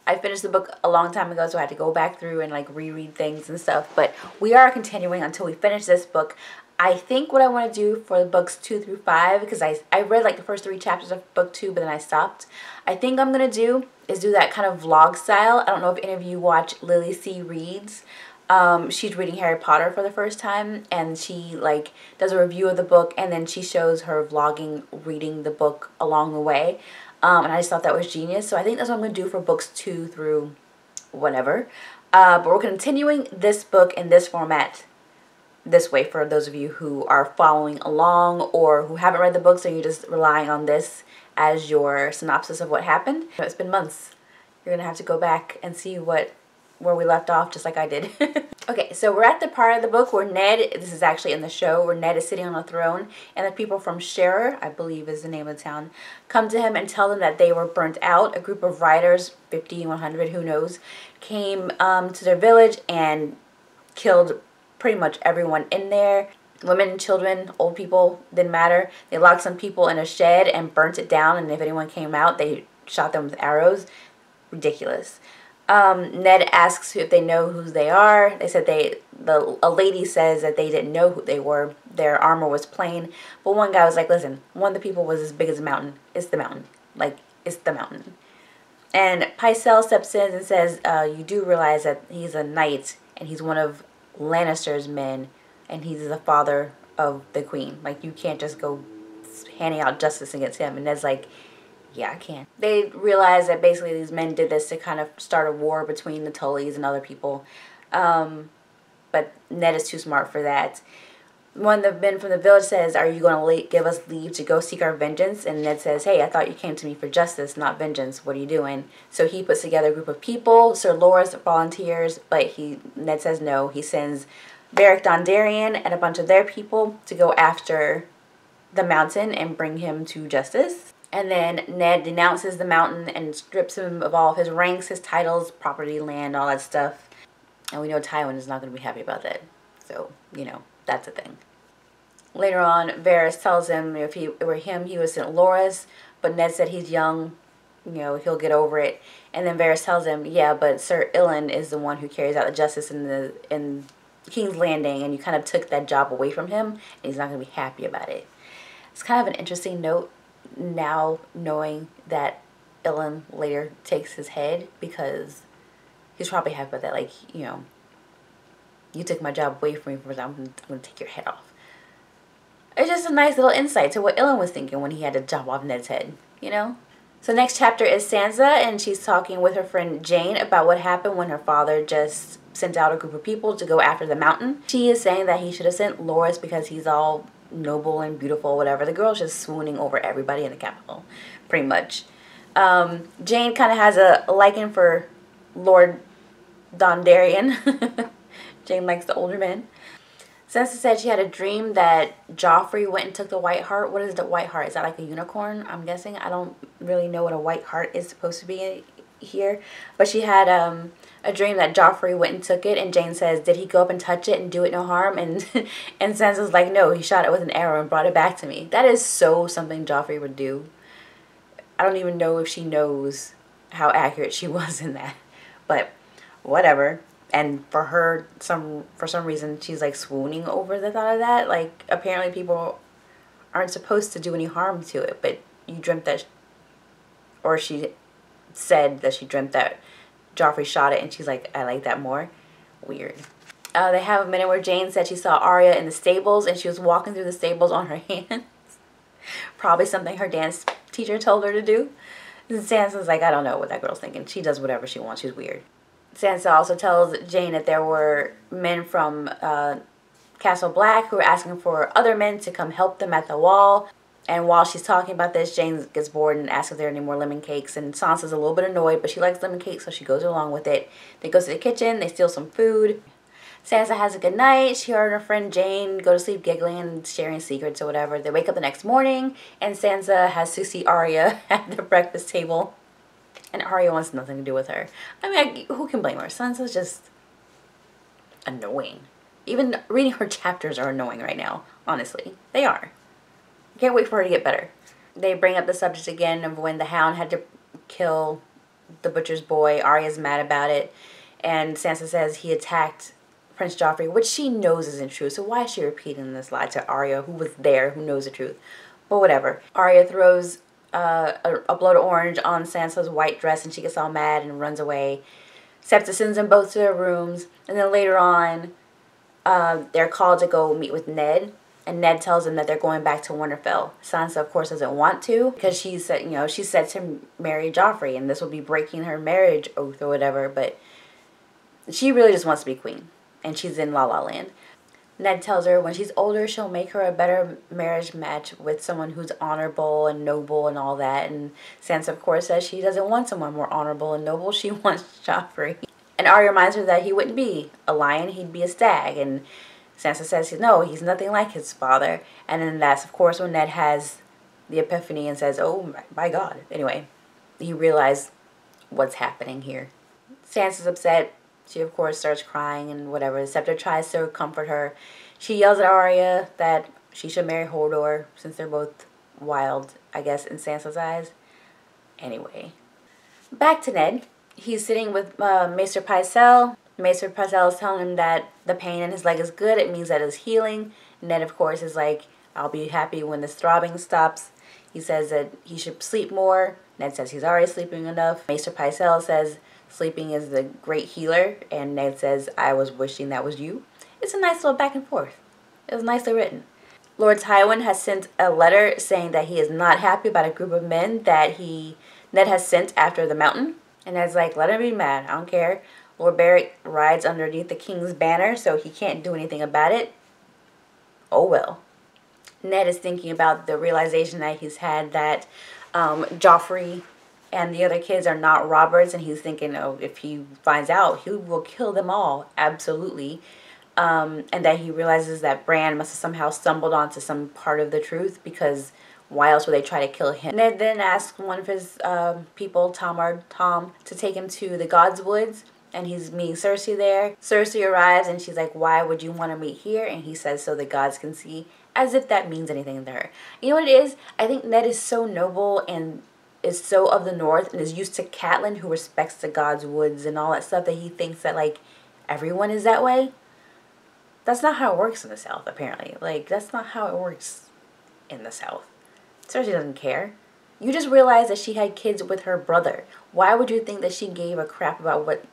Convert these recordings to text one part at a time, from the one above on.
I finished the book a long time ago, so I had to go back through and like reread things and stuff. But we are continuing until we finish this book. I think what I want to do for books 2 through 5, because I read like the first 3 chapters of book 2, but then I stopped. I think I'm going to do is do that kind of vlog style. I don't know if any of you watch Lily C. Reads. She's reading Harry Potter for the first time, and she like does a review of the book, and then she shows her vlogging reading the book along the way. And I just thought that was genius. So I think that's what I'm going to do for books 2 through whatever. But we're continuing this book in this format this way for those of you who are following along or who haven't read the book, so you're just relying on this as your synopsis of what happened. It's been months. You're going to have to go back and see where we left off, just like I did. Okay, so we're at the part of the book where Ned, this is actually in the show, where Ned is sitting on a throne, and the people from Sherer, I believe is the name of the town, come to him and tell him that they were burnt out. A group of riders, 50, 100, who knows, came to their village and killed pretty much everyone in there. Women, children, old people, didn't matter. They locked some people in a shed and burnt it down, and if anyone came out, they shot them with arrows. Ridiculous. Ned asks if they know who they are. They said a lady says that they didn't know who they were. Their armor was plain. But one guy was like, listen, one of the people was as big as a mountain. It's the mountain. Like, it's the mountain. And Pycelle steps in and says, you do realize that he's a knight, and he's one of Lannister's men, and he's the father of the queen. Like, you can't just go handing out justice against him. And Ned's like, yeah, I can. They realize that basically these men did this to kind of start a war between the Tullys and other people. But Ned is too smart for that. One of the men from the village says, are you going to give us leave to go seek our vengeance? And Ned says, hey, I thought you came to me for justice, not vengeance. What are you doing? So he puts together a group of people. Sir Loras volunteers, but Ned says no. He sends Beric Dondarrion and a bunch of their people to go after the mountain and bring him to justice. And then Ned denounces the mountain and strips him of all of his ranks, his titles, property, land, all that stuff. And we know Tywin is not going to be happy about that. So, you know, that's a thing. Later on, Varys tells him if he were him, he would send Loras. But Ned said he's young, you know, he'll get over it. And then Varys tells him, yeah, but Sir Ilyn is the one who carries out the justice in King's Landing, and you kind of took that job away from him, and he's not going to be happy about it. It's kind of an interesting note now, knowing that Ilyn later takes his head, because he's probably happy about that. Like, you know, you took my job away from me, I'm going to take your head off. It's just a nice little insight to what Ilyn was thinking when he had to jump off Ned's head, you know? So next chapter is Sansa, and she's talking with her friend Jane about what happened when her father just sent out a group of people to go after the mountain. She is saying that he should have sent Loras because he's all noble and beautiful, whatever. The girl's just swooning over everybody in the capital, pretty much. Jane kind of has a liking for Lord Dondarrion. Jane likes the older men. Sansa said she had a dream that Joffrey went and took the White Hart. What is the White Hart? Is that like a unicorn? I'm guessing. I don't really know what a White Hart is supposed to be here. But she had a dream that Joffrey went and took it. And Jane says, did he go up and touch it and do it no harm? And and Sansa's like, no, he shot it with an arrow and brought it back to me. That is so something Joffrey would do. I don't even know if she knows how accurate she was in that. But whatever. And for her, for some reason, she's like swooning over the thought of that. Like, apparently people aren't supposed to do any harm to it, but you dreamt that, or she said that she dreamt that Joffrey shot it, and she's like, I like that more. Weird. They have a minute where Jane said she saw Arya in the stables, and she was walking through the stables on her hands. Probably something her dance teacher told her to do. And Sansa's like, I don't know what that girl's thinking. She does whatever she wants. She's weird. Sansa also tells Jane that there were men from Castle Black who were asking for other men to come help them at the wall. And while she's talking about this, Jane gets bored and asks if there are any more lemon cakes. And Sansa's a little bit annoyed, but she likes lemon cakes, so she goes along with it. They go to the kitchen. They steal some food. Sansa has a good night. She heard her friend Jane go to sleep giggling and sharing secrets or whatever. They wake up the next morning, and Sansa has to see Arya at the breakfast table. And Arya wants nothing to do with her. I mean, who can blame her? Sansa's just annoying. Even reading her chapters are annoying right now, honestly. They are. I can't wait for her to get better. They bring up the subject again of when the Hound had to kill the butcher's boy. Arya's mad about it. And Sansa says he attacked Prince Joffrey, which she knows isn't true. So why is she repeating this lie to Arya, who was there, who knows the truth? But whatever. Arya throws a blood orange on Sansa's white dress, and she gets all mad and runs away. Septa sends them both to their rooms, and then later on, they're called to go meet with Ned, and Ned tells them that they're going back to Winterfell. Sansa, of course, doesn't want to, because she said, you know, she's set to marry Joffrey, and this will be breaking her marriage oath or whatever, but she really just wants to be queen, and she's in La La Land. Ned tells her when she's older, she'll make her a better marriage match with someone who's honorable and noble and all that. And Sansa, of course, says she doesn't want someone more honorable and noble. She wants Joffrey. And Arya reminds her that he wouldn't be a lion, he'd be a stag. And Sansa says, no, he's nothing like his father. And then that's, of course, when Ned has the epiphany and says, oh, my God. Anyway, he realized what's happening here. Sansa's upset. She, of course, starts crying and whatever. Scepter tries to comfort her. She yells at Arya that she should marry Hodor since they're both wild, I guess, in Sansa's eyes. Anyway, back to Ned. He's sitting with Maester Pycelle. Maester Pycelle is telling him that the pain in his leg is good. It means that it's healing. Ned, of course, is like, I'll be happy when this throbbing stops. He says that he should sleep more. Ned says he's already sleeping enough. Maester Pycelle says sleeping is the great healer, and Ned says, I was wishing that was you. It's a nice little back and forth. It was nicely written. Lord Tywin has sent a letter saying that he is not happy about a group of men that Ned has sent after the mountain. And Ned's like, let him be mad, I don't care. Lord Beric rides underneath the king's banner, so he can't do anything about it. Oh well. Ned is thinking about the realization that he's had that Joffrey and the other kids are not Roberts, and he's thinking, oh, if he finds out, he will kill them all, absolutely. And that he realizes that Bran must have somehow stumbled onto some part of the truth, because why else would they try to kill him? Ned then asks one of his people, Tom, to take him to the Godswoods, and he's meeting Cersei there. Cersei arrives, and she's like, why would you want to meet here? And he says, so the gods can see, as if that means anything to her. You know what it is? I think Ned is so noble and is so of the North and is used to Catelyn, who respects the Godswoods and all that stuff, that he thinks that, like, everyone is that way. That's not how it works in the South, apparently. Like, that's not how it works in the South. Cersei doesn't care. You just realized that she had kids with her brother. Why would you think that she gave a crap about what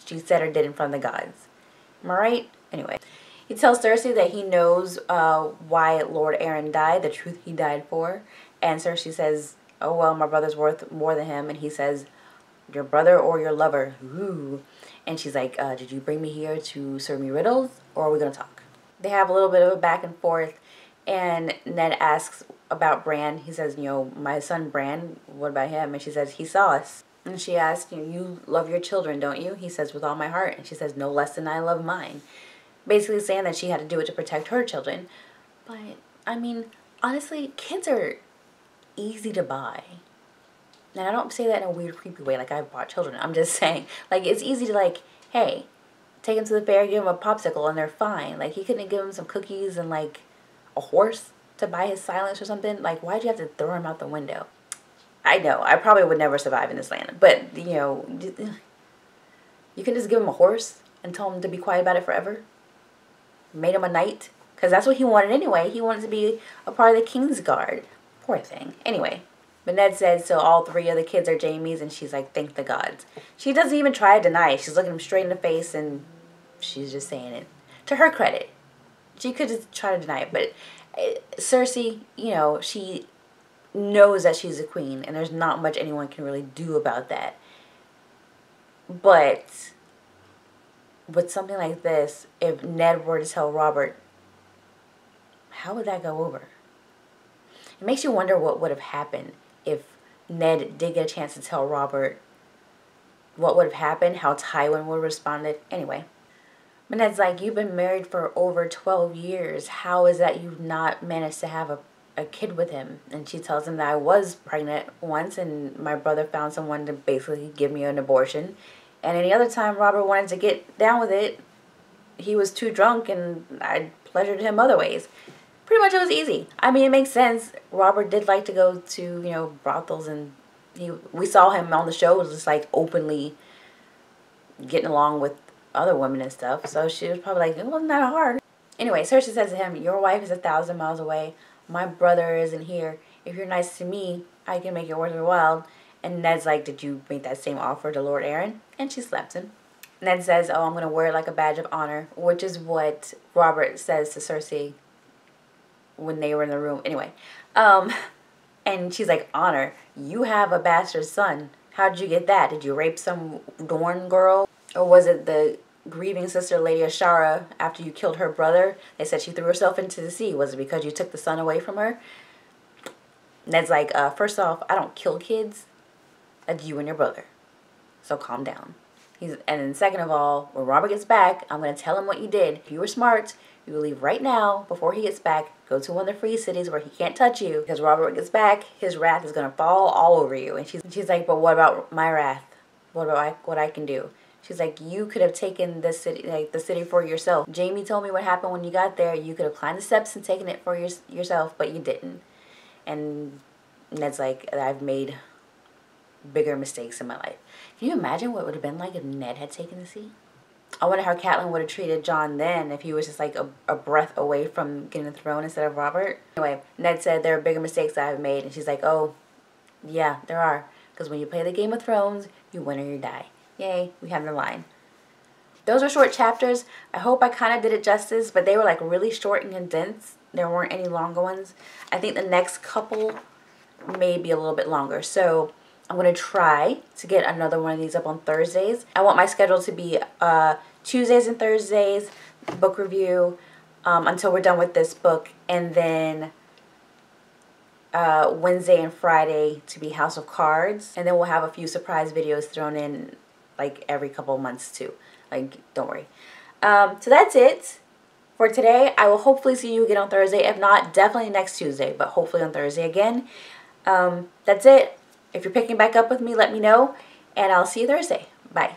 she said or did in front of the gods? Am I right? Anyway. He tells Cersei that he knows why Lord Aaron died, the truth he died for. And Cersei says, oh, well, my brother's worth more than him. And he says, your brother or your lover? Ooh. And she's like, did you bring me here to serve me riddles, or are we going to talk? They have a little bit of a back and forth, and Ned asks about Bran. He says, you know, my son Bran, what about him? And she says, he saw us. And she asks, you love your children, don't you? He says, with all my heart. And she says, no less than I love mine. Basically saying that she had to do it to protect her children. But, I mean, honestly, kids are easy to buy. And I don't say that in a weird, creepy way, like I bought children. I'm just saying, like, it's easy to, like, hey, take them to the fair, give them a popsicle, and they're fine. Like, he couldn't give them some cookies and, like, a horse to buy his silence or something. Like, why'd you have to throw him out the window? I know, I probably would never survive in this land. But, you know, you can just give him a horse and tell him to be quiet about it forever. Made him a knight. Because that's what he wanted anyway. He wanted to be a part of the King's Guard. Poor thing. Anyway. But Ned said, so all three of the kids are Jaime's, and she's like, thank the gods. She doesn't even try to deny it. She's looking him straight in the face, and she's just saying it. To her credit. She could just try to deny it, but Cersei, you know, she knows that she's a queen, and there's not much anyone can really do about that. But with something like this, if Ned were to tell Robert, how would that go over? It makes you wonder what would have happened if Ned did get a chance to tell Robert what would have happened, how Tywin would have responded. Anyway. But Ned's like, you've been married for over 12 years. How is that you've not managed to have a kid with him? And she tells him that I was pregnant once, and my brother found someone to basically give me an abortion. And any other time Robert wanted to get down with it, he was too drunk, and I pleasured him other ways. Pretty much it was easy. I mean, it makes sense. Robert did like to go to, you know, brothels and we saw him on the show was just like openly getting along with other women and stuff. So she was probably like, it wasn't that hard. Anyway, Cersei says to him, your wife is 1,000 miles away. My brother isn't here. If you're nice to me, I can make it worth your while. And Ned's like, did you make that same offer to Lord Aaron? And she slapped him. Ned says, oh, I'm going to wear it like a badge of honor, which is what Robert says to Cersei when they were in the room. Anyway, and she's like, honor? You have a bastard son. How did you get that? Did you rape some Dorne girl? Or was it the grieving sister, Lady Ashara, after you killed her brother? They said she threw herself into the sea. Was it because you took the son away from her? Ned's like, first off, I don't kill kids. That's you and your brother. So calm down. And then second of all, when Robert gets back, I'm going to tell him what you did. If you were smart, you will leave right now before he gets back. Go to one of the free cities where he can't touch you. Because Robert gets back, his wrath is going to fall all over you. And she's like, but what about my wrath? What about what I can do? She's like, you could have taken the city, like the city for yourself. Jamie told me what happened when you got there. You could have climbed the steps and taken it for yourself, but you didn't. And Ned's like, I've made bigger mistakes in my life. Can you imagine what it would have been like if Ned had taken the sea? I wonder how Catelyn would have treated Jon then if he was just like a breath away from getting the throne instead of Robert. Anyway, Ned said there are bigger mistakes that I've made. And she's like, oh, yeah, there are. Because when you play the Game of Thrones, you win or you die. Yay, we have the line. Those are short chapters. I hope I kind of did it justice, but they were like really short and condensed. There weren't any longer ones. I think the next couple may be a little bit longer. So I'm going to try to get another one of these up on Thursdays. I want my schedule to be Tuesdays and Thursdays, book review, until we're done with this book. And then Wednesday and Friday to be House of Cards. And then we'll have a few surprise videos thrown in like every couple of months too. Like, don't worry. So that's it for today. I will hopefully see you again on Thursday. If not, definitely next Tuesday, but hopefully on Thursday again. That's it. If you're picking back up with me, let me know, and I'll see you Thursday. Bye.